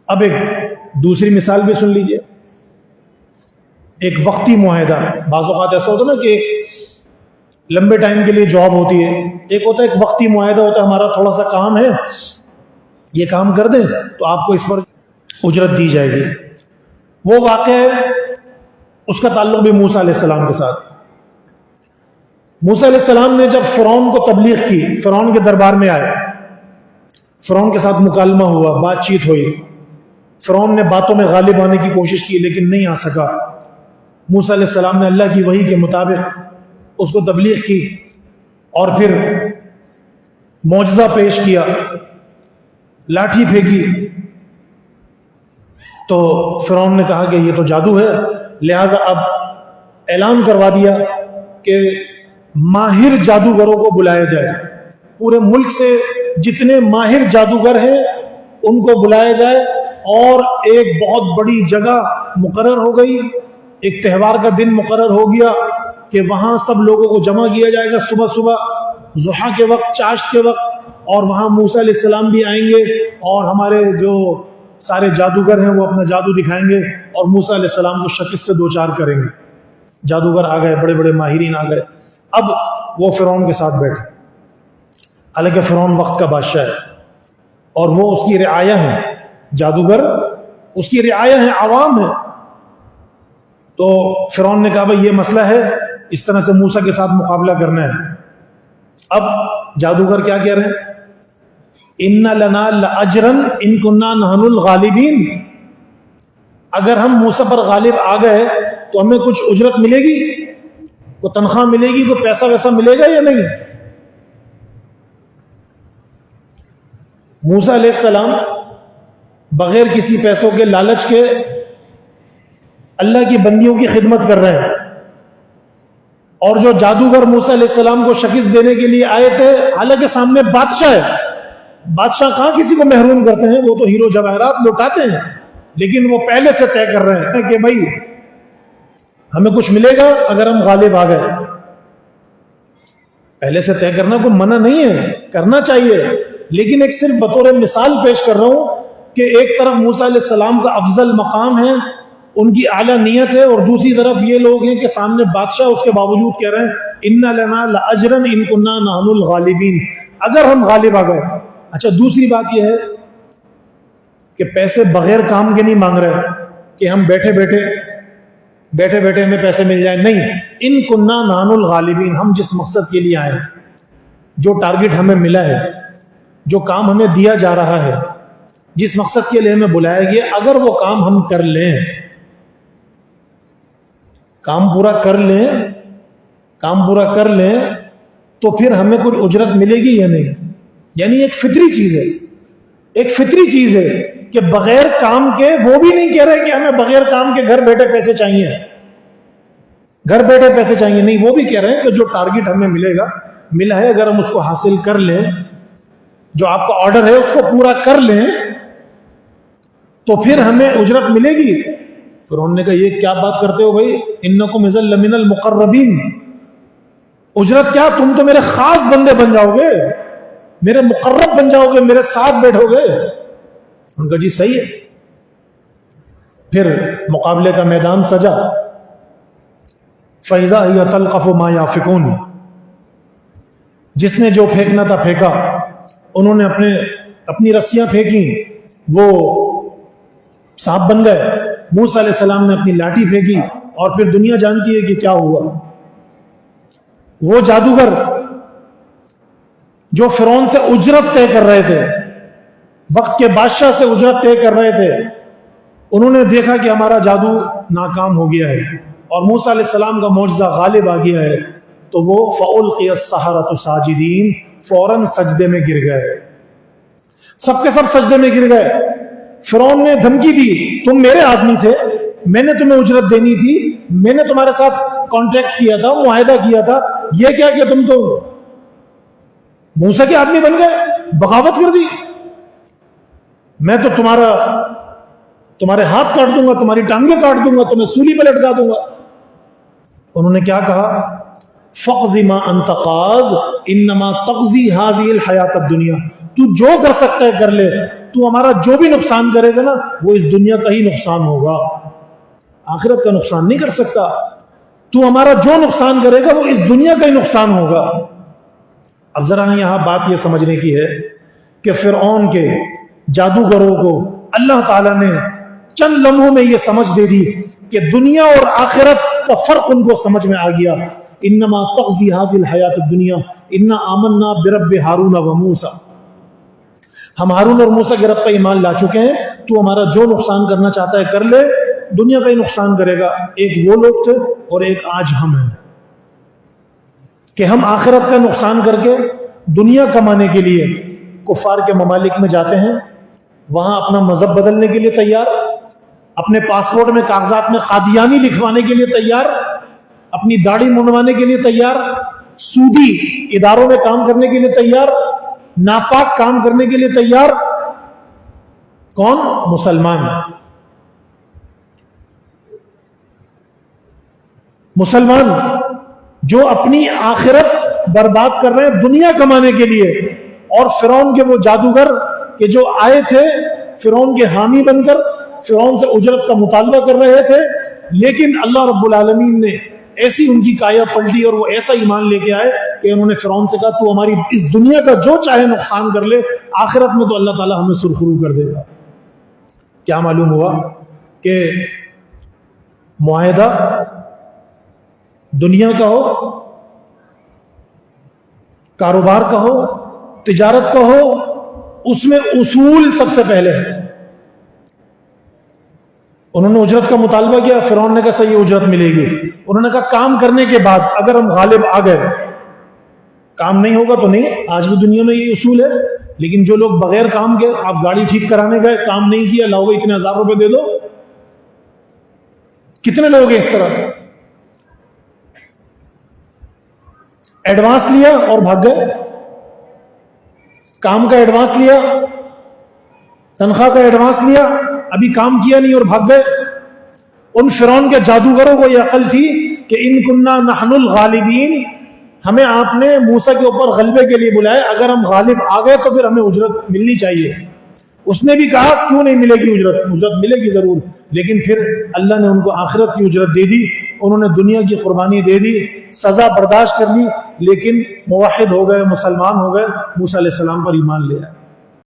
اب ایک دوسری مثال بھی سن لیجئے. ایک وقتی معاہدہ، بعض اوقات ایسا ہوتا ہے نا کہ ایک لمبے ٹائم کے لیے جاب ہوتی ہے، ایک ہوتا ہے ایک وقتی معاہدہ ہوتا ہے، ہمارا تھوڑا سا کام ہے، یہ کام کر دیں تو آپ کو اس پر اجرت دی جائے گی. وہ واقعہ ہے، اس کا تعلق بھی موسیٰ علیہ السلام کے ساتھ. موسیٰ علیہ السلام نے جب فرعون کو تبلیغ کی، فرعون کے دربار میں آئے، فرعون کے ساتھ مکالمہ ہوا، بات چیت ہوئی، فرعون نے باتوں میں غالب آنے کی کوشش کی لیکن نہیں آ سکا. موسیٰ علیہ السلام نے اللہ کی وحی کے مطابق اس کو تبلیغ کی اور پھر معجزہ پیش کیا، لاٹھی پھینکی. تو فرعون نے کہا کہ یہ تو جادو ہے، لہٰذا اب اعلان کروا دیا کہ ماہر جادوگروں کو بلایا جائے، پورے ملک سے جتنے ماہر جادوگر ہیں ان کو بلایا جائے. اور ایک بہت بڑی جگہ مقرر ہو گئی، ایک تہوار کا دن مقرر ہو گیا کہ وہاں سب لوگوں کو جمع کیا جائے گا صبح صبح ضحیٰ کے وقت، چاشت کے وقت، اور وہاں موسیٰ علیہ السلام بھی آئیں گے اور ہمارے جو سارے جادوگر ہیں وہ اپنا جادو دکھائیں گے اور موسیٰ علیہ السلام کو شکست سے دوچار کریں گے. جادوگر آ گئے، بڑے بڑے ماہرین آ گئے. اب وہ فرعون کے ساتھ بیٹھے، حالانکہ فرعون وقت کا بادشاہ ہے اور وہ اس کی رعایا ہیں، جادوگر اس کی رعایا ہیں، عوام ہیں. تو فرعون نے کہا بھائی یہ مسئلہ ہے، اس طرح سے موسیٰ کے ساتھ مقابلہ کرنا ہے. اب جادوگر کیا کہہ رہے ہیں؟ اِنَّ لَنَا لَأَجْرًا إِن كُنَّا نَحْنُ الْغَالِبِينَ، اگر ہم موسیٰ پر غالب آ گئے تو ہمیں کچھ اجرت ملے گی، کوئی تنخواہ ملے گی، کوئی پیسہ ویسا ملے گا یا نہیں؟ موسیٰ علیہ السلام بغیر کسی پیسوں کے، لالچ کے اللہ کی بندیوں کی خدمت کر رہے ہیں. اور جو جادوگر موسیٰ علیہ السلام کو شکست دینے کے لیے آئے تھے، حالانکہ سامنے بادشاہ ہے، بادشاہ کہاں کسی کو محروم کرتے ہیں، وہ تو ہیرو جواہرات لوٹاتے ہیں، لیکن وہ پہلے سے طے کر رہے ہیں کہ بھائی ہمیں کچھ ملے گا اگر ہم غالب آ گئے. پہلے سے طے کرنا کوئی منع نہیں ہے، کرنا چاہیے، لیکن ایک صرف بطور مثال پیش کر رہا ہوں کہ ایک طرف موسیٰ علیہ السلام کا افضل مقام ہے، ان کی اعلیٰ نیت ہے، اور دوسری طرف یہ لوگ ہیں کہ سامنے بادشاہ، اس کے باوجود کہہ رہے ہیں اِنَّ لَنَا لَأَجْرًا إِن كُنَّا نَحْنُ الْغَالِبِينَ، اگر ہم غالب آ گئے. اچھا، دوسری بات یہ ہے کہ پیسے بغیر کام کے نہیں مانگ رہے کہ ہم بیٹھے بیٹھے ہمیں پیسے مل جائیں، نہیں. إِن كُنَّا نَحْنُ الْغَالِبِينَ، ہم جس مقصد کے لیے آئے ہیں، جو ٹارگٹ ہمیں ملا ہے، جو کام ہمیں دیا جا رہا ہے، جس مقصد کے لیے ہمیں بلایا گیا، اگر وہ کام ہم کر لیں، کام پورا کر لیں تو پھر ہمیں کوئی اجرت ملے گی یا نہیں. یعنی ایک فطری چیز ہے کہ بغیر کام کے، وہ بھی نہیں کہہ رہے کہ ہمیں بغیر کام کے گھر بیٹھے پیسے چاہیے، نہیں، وہ بھی کہہ رہے ہیں کہ جو ٹارگٹ ہمیں ملا ہے، اگر ہم اس کو حاصل کر لیں، جو آپ کا آرڈر ہے اس کو پورا کر لیں تو پھر ہمیں اجرت ملے گی. فرعون نے کہا یہ کیا بات کرتے ہو بھائی، انکم اذا لمن المقربین، اجرت کیا، تم تو میرے خاص بندے بن جاؤ گے، میرے مقرب بن جاؤ گے، میرے ساتھ بیٹھو گے. ان کا جی صحیح ہے. پھر مقابلے کا میدان سجا. فَإِذَا هِيَ تَلْقَفُ مَا يَأْفِكُونَ، جس نے جو پھینکنا تھا پھینکا، انہوں نے اپنی رسیاں پھینکی، وہ سانپ بن گئے. موسیٰ علیہ السلام نے اپنی لاٹھی پھینکی، اور پھر دنیا جانتی ہے کہ کیا ہوا. وہ جادوگر جو فرعون سے اجرت طے کر رہے تھے، وقت کے بادشاہ سے اجرت طے کر رہے تھے، انہوں نے دیکھا کہ ہمارا جادو ناکام ہو گیا ہے اور موسیٰ علیہ السلام کا معجزہ غالب آ گیا ہے، تو وہ فَأُلْقِيَ السَّحَرَةُ سَاجِدِينَ، فوراً سجدے میں گر گئے. سب کے سب سجدے میں گر گئے. فرعون نے دھمکی دی، تم میرے آدمی تھے، میں نے تمہیں اجرت دینی تھی، میں نے تمہارے ساتھ کانٹریکٹ کیا تھا، معاہدہ کیا تھا، یہ کیا کہ تم تو موسیٰ کے آدمی بن گئے، بغاوت کر دی، میں تو تمہارے ہاتھ کاٹ دوں گا، تمہاری ٹانگیں کاٹ دوں گا، تمہیں سولی پہ لٹکا دوں گا. انہوں نے کیا کہا؟ فَقْضِ مَا أَنْتَ قَاضٍ إِنَّمَا تَقْضِي هَذِهِ الْحَيَاةَ الدُّنْيَا، تو جو کر سکتا ہے کر لے، تو ہمارا جو بھی نقصان کرے گا نا وہ اس دنیا کا ہی نقصان ہوگا، آخرت کا نقصان نہیں کر سکتا. تو ہمارا جو نقصان کرے گا وہ اس دنیا کا ہی نقصان ہوگا. اب ذرا یہاں بات یہ سمجھنے کی ہے کہ فرعون کے جادوگروں کو اللہ تعالیٰ نے چند لمحوں میں یہ سمجھ دے دی کہ دنیا اور آخرت کا فرق ان کو سمجھ میں آ گیا. انما تغزی حاصل حیات الدنیا انا آمنا برب ہارون و موسیٰ. ہم ہارون اور موسیٰ کے رب پہ ایمان لا چکے ہیں، تو ہمارا جو نقصان کرنا چاہتا ہے کر لے، دنیا کا ہی نقصان کرے گا. ایک وہ لوگ تھے اور ایک آج ہم ہیں کہ ہم آخرت کا نقصان کر کے دنیا کمانے کے لیے کفار کے ممالک میں جاتے ہیں، وہاں اپنا مذہب بدلنے کے لیے تیار، اپنے پاسپورٹ میں کاغذات میں قادیانی لکھوانے کے لیے تیار، اپنی داڑھی منڈوانے کے لیے تیار، سودی اداروں میں کام کرنے کے لیے تیار، ناپاک کام کرنے کے لیے تیار. کون؟ مسلمان. مسلمان جو اپنی آخرت برباد کر رہے ہیں دنیا کمانے کے لیے. اور فرعون کے وہ جادوگر کہ جو آئے تھے فرعون کے حامی بن کر فرعون سے اجرت کا مطالبہ کر رہے تھے، لیکن اللہ رب العالمین نے ایسی ان کی کایا پلٹی اور وہ ایسا ایمان لے کے آئے کہ انہوں نے فرعون سے کہا تو ہماری اس دنیا کا جو چاہے نقصان کر لے، آخرت میں تو اللہ تعالیٰ ہمیں سرخرو کر دے گا. کیا معلوم ہوا کہ معاہدہ دنیا کا ہو، کاروبار کا ہو، تجارت کا ہو، اس میں اصول سب سے پہلے ہے. انہوں نے اجرت کا مطالبہ کیا، فرعون نے کہا صحیح اجرت ملے گی. انہوں نے کہا کام کرنے کے بعد اگر ہم غالب آ گئے، کام نہیں ہوگا تو نہیں. آج بھی دنیا میں یہ اصول ہے. لیکن جو لوگ بغیر کام کے، آپ گاڑی ٹھیک کرانے گئے، کام نہیں کیا، لاؤ گے اتنے 1000 روپے دے دو. کتنے لوگ ہیں اس طرح سے؟ ایڈوانس لیا اور بھاگ گئے. کام کا ایڈوانس لیا، تنخواہ کا ایڈوانس لیا، ابھی کام کیا نہیں اور بھاگ گئے. ان فرعون کے جادوگروں کو یہ عقل تھی کہ ان کننا نحن الغالبین، ہمیں آپ نے موسیٰ کے اوپر غلبے کے لیے بلایا، اگر ہم غالب آ گئے تو پھر ہمیں اجرت ملنی چاہیے. اس نے بھی کہا کیوں نہیں ملے گی اجرت؟ اجرت ملے گی ضرور. لیکن پھر اللہ نے ان کو آخرت کی اجرت دے دی، انہوں نے دنیا کی قربانی دے دی، سزا برداشت کر لی، لیکن موحد ہو گئے، مسلمان ہو گئے، موسیٰ علیہ السلام پر ایمان لے آئے.